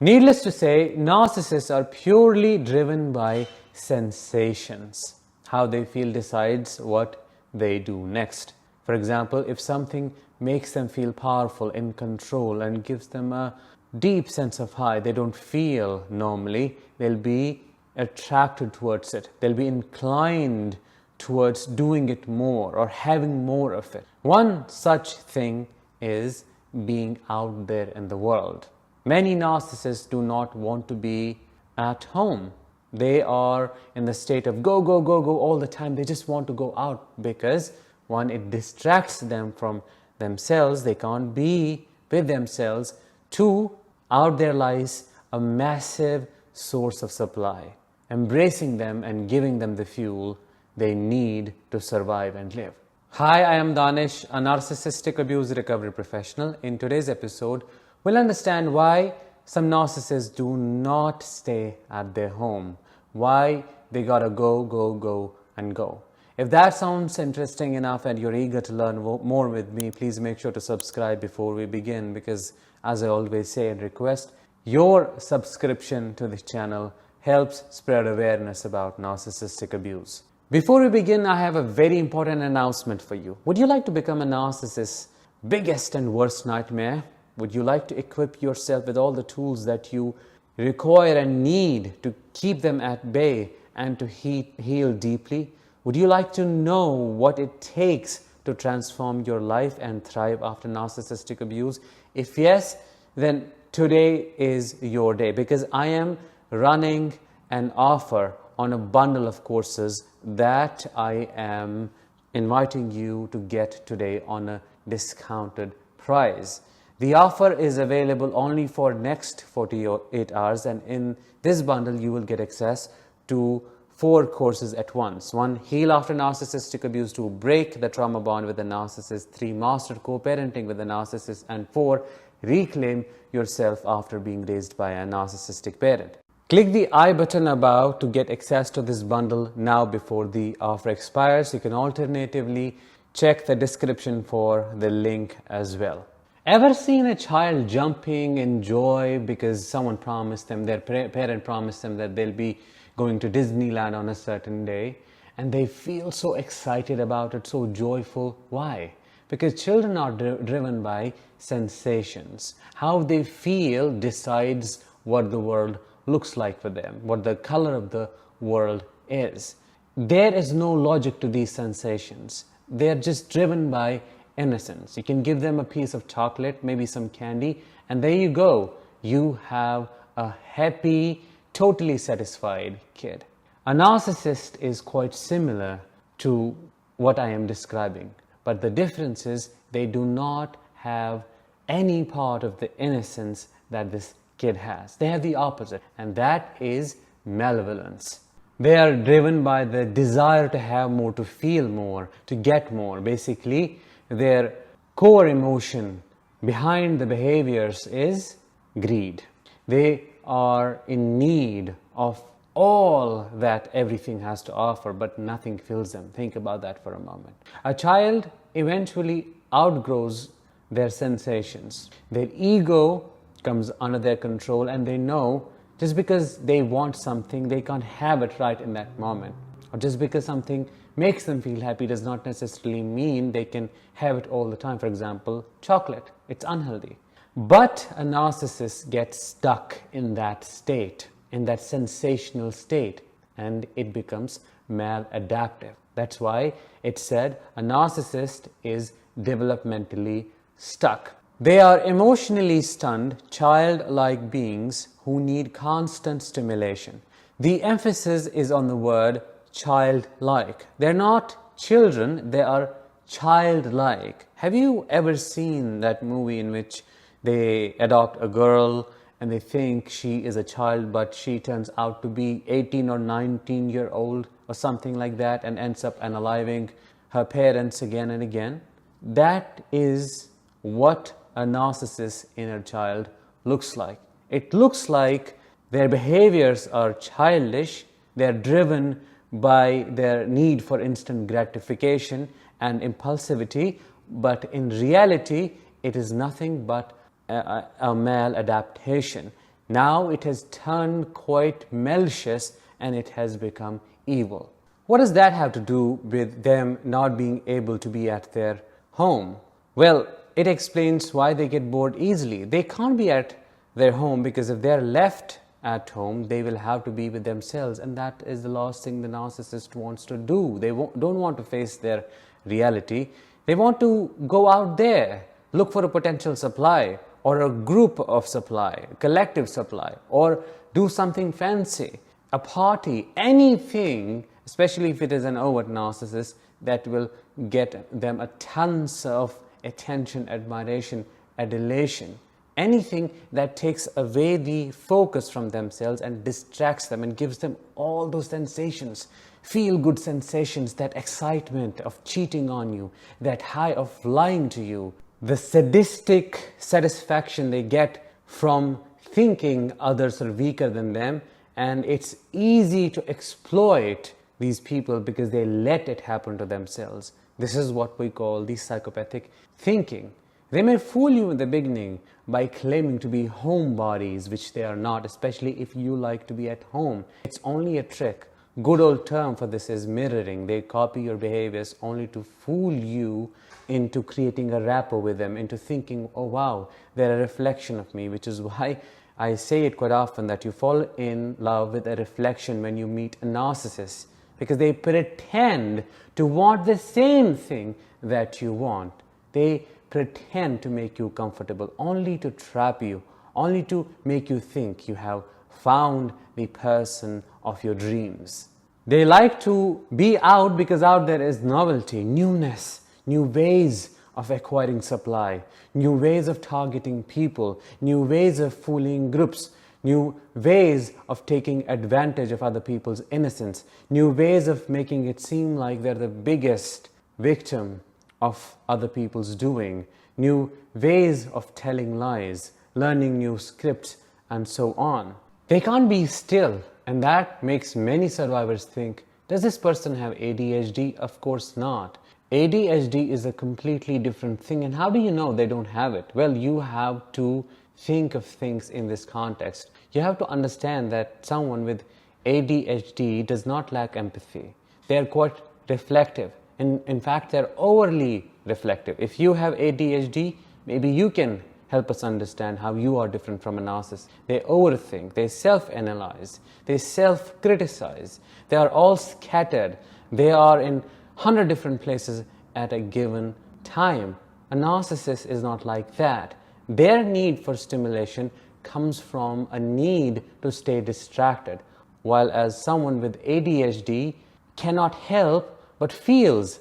Needless to say, narcissists are purely driven by sensations. How they feel decides what they do next. For example, if something makes them feel powerful, in control, and gives them a deep sense of high they don't feel normally, they'll be attracted towards it. They'll be inclined towards doing it more or having more of it. One such thing is being out there in the world. Many narcissists do not want to be at home. They are in the state of go, go, go, go all the time. They just want to go out because, one, it distracts them from themselves. They can't be with themselves. Two, out there lies a massive source of supply, embracing them and giving them the fuel they need to survive and live. Hi, I am Danish, a narcissistic abuse recovery professional. In today's episode, we'll understand why some narcissists do not stay at their home, why they gotta go, go, go, and go. If that sounds interesting enough and you're eager to learn more with me, please make sure to subscribe before we begin, because as I always say and request, your subscription to this channel helps spread awareness about narcissistic abuse. Before we begin, I have a very important announcement for you. Would you like to become a narcissist's biggest and worst nightmare? Would you like to equip yourself with all the tools that you require and need to keep them at bay and to heal deeply? Would you like to know what it takes to transform your life and thrive after narcissistic abuse? If yes, then today is your day, because I am running an offer on a bundle of courses that I am inviting you to get today on a discounted price. The offer is available only for next 48 hours, and in this bundle you will get access to 4 courses at once. 1, Heal After Narcissistic Abuse, to break the trauma bond with the narcissist. 3, Master Co-parenting with the narcissist. And 4, Reclaim yourself after being raised by a narcissistic parent. Click the I button above to get access to this bundle now before the offer expires. You can alternatively check the description for the link as well. Ever seen a child jumping in joy because someone promised them, their parent promised them that they'll be going to Disneyland on a certain day, and they feel so excited about it, so joyful? Why? Because children are driven by sensations. How they feel decides what the world looks like for them, what the color of the world is. There is no logic to these sensations. They are just driven by innocence. You can give them a piece of chocolate, maybe some candy, and there you go. You have a happy, totally satisfied kid. A narcissist is quite similar to what I am describing, but the difference is they do not have any part of the innocence that this kid has. They have the opposite, and that is malevolence. They are driven by the desire to have more, to feel more, to get more. Basically, their core emotion behind the behaviors is greed. They are in need of all that everything has to offer, but nothing fills them. Think about that for a moment. A child eventually outgrows their sensations. Their ego comes under their control, and they know just because they want something, they can't have it right in that moment. Or just because something makes them feel happy does not necessarily mean they can have it all the time. For example, chocolate. It's unhealthy. But a narcissist gets stuck in that state, in that sensational state, and it becomes maladaptive. That's why it said a narcissist is developmentally stuck. They are emotionally stunned, childlike beings who need constant stimulation. The emphasis is on the word childlike. They're not children, they are childlike. Have you ever seen that movie in which they adopt a girl and they think she is a child, but she turns out to be 18 or 19-year-old or something like that, and ends up unaliving her parents again and again? That is what a narcissist's inner child looks like. It looks like their behaviors are childish, they're driven by their need for instant gratification and impulsivity, but in reality, it is nothing but a maladaptation. Now it has turned quite malicious and it has become evil. What does that have to do with them not being able to be at their home? Well, it explains why they get bored easily. They can't be at their home because if they're left at home, they will have to be with themselves, and that is the last thing the narcissist wants to do. They don't want to face their reality. They want to go out there, look for a potential supply or a group of supply, a collective supply, or do something fancy, a party, anything, especially if it is an overt narcissist, that will get them a tons of attention, admiration, adulation. Anything that takes away the focus from themselves and distracts them and gives them all those sensations, feel-good sensations, that excitement of cheating on you, that high of lying to you, the sadistic satisfaction they get from thinking others are weaker than them, and it's easy to exploit these people because they let it happen to themselves. This is what we call the psychopathic thinking. They may fool you in the beginning by claiming to be homebodies, which they are not, especially if you like to be at home. It's only a trick. Good old term for this is mirroring. They copy your behaviors only to fool you into creating a rapport with them, into thinking, oh wow, they're a reflection of me, which is why I say it quite often that you fall in love with a reflection when you meet a narcissist, because they pretend to want the same thing that you want. They pretend to make you comfortable, only to trap you, only to make you think you have found the person of your dreams. They like to be out because out there is novelty, newness, new ways of acquiring supply, new ways of targeting people, new ways of fooling groups, new ways of taking advantage of other people's innocence, new ways of making it seem like they're the biggest victim of other people's doing, new ways of telling lies, learning new scripts, and so on. They can't be still, and that makes many survivors think, does this person have ADHD? Of course not. ADHD is a completely different thing, and how do you know they don't have it? Well, you have to think of things in this context. You have to understand that someone with ADHD does not lack empathy. They are quite reflective. In fact, they're overly reflective. If you have ADHD, maybe you can help us understand how you are different from a narcissist. They overthink, they self-analyze, they self-criticize. They are all scattered. They are in 100 different places at a given time. A narcissist is not like that. Their need for stimulation comes from a need to stay distracted, while as someone with ADHD cannot help but feels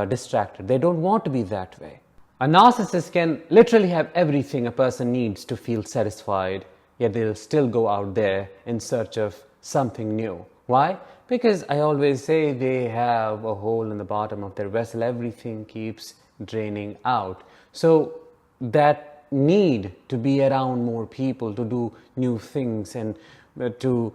distracted. They don't want to be that way. A narcissist can literally have everything a person needs to feel satisfied, yet they'll still go out there in search of something new. Why? Because I always say they have a hole in the bottom of their vessel. Everything keeps draining out. So that need to be around more people, to do new things, and to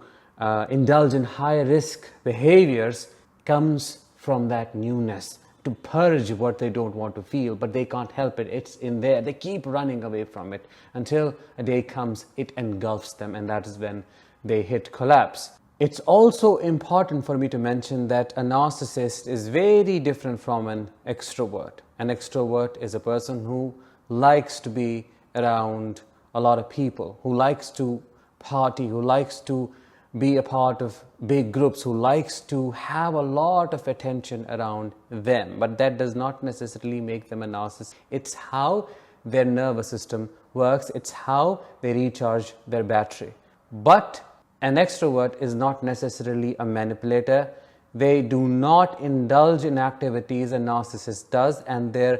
indulge in high risk behaviors comes from that newness, to purge what they don't want to feel, but they can't help it. It's in there. They keep running away from it until a day comes, it engulfs them, and that is when they hit collapse. It's also important for me to mention that a narcissist is very different from an extrovert. An extrovert is a person who likes to be around a lot of people, who likes to party, who likes to be a part of big groups, who likes to have a lot of attention around them. But that does not necessarily make them a narcissist. It's how their nervous system works. It's how they recharge their battery. But an extrovert is not necessarily a manipulator. They do not indulge in activities a narcissist does, and their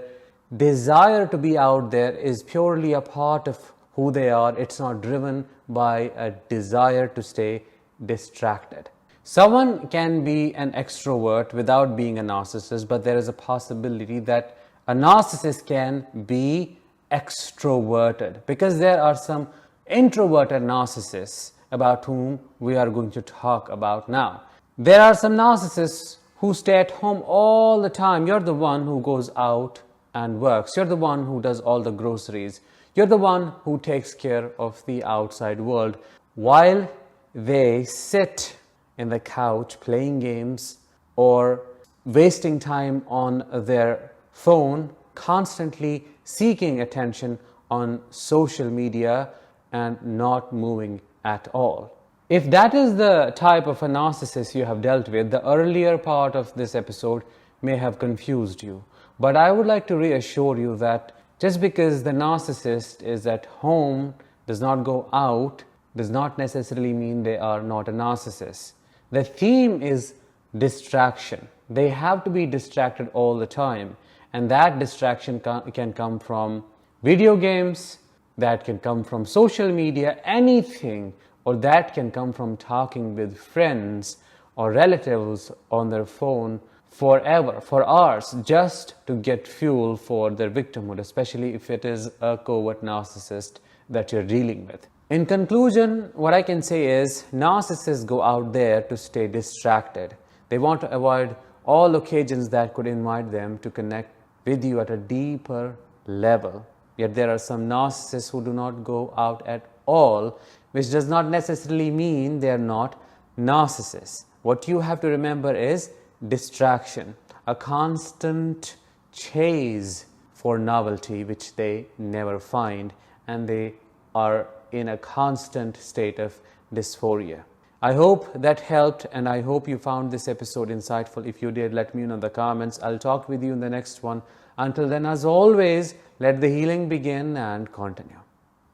desire to be out there is purely a part of who they are. It's not driven by a desire to stay distracted. Someone can be an extrovert without being a narcissist, but there is a possibility that a narcissist can be extroverted, because there are some introverted narcissists about whom we are going to talk about now. There are some narcissists who stay at home all the time. You're the one who goes out and works. You're the one who does all the groceries. You're the one who takes care of the outside world while they sit in the couch playing games or wasting time on their phone, constantly seeking attention on social media and not moving at all. If that is the type of a narcissist you have dealt with, the earlier part of this episode may have confused you. But I would like to reassure you that just because the narcissist is at home, does not go out, does not necessarily mean they are not a narcissist. The theme is distraction. They have to be distracted all the time. And that distraction can come from video games, that can come from social media, anything, or that can come from talking with friends or relatives on their phone forever, for hours, just to get fuel for their victimhood, especially if it is a covert narcissist that you're dealing with. In conclusion, what I can say is narcissists go out there to stay distracted. They want to avoid all occasions that could invite them to connect with you at a deeper level. Yet there are some narcissists who do not go out at all, which does not necessarily mean they are not narcissists. What you have to remember is distraction, a constant chase for novelty which they never find, and they are in a constant state of dysphoria. I hope that helped, and I hope you found this episode insightful. If you did, let me know in the comments. I'll talk with you in the next one. Until then, as always, let the healing begin and continue.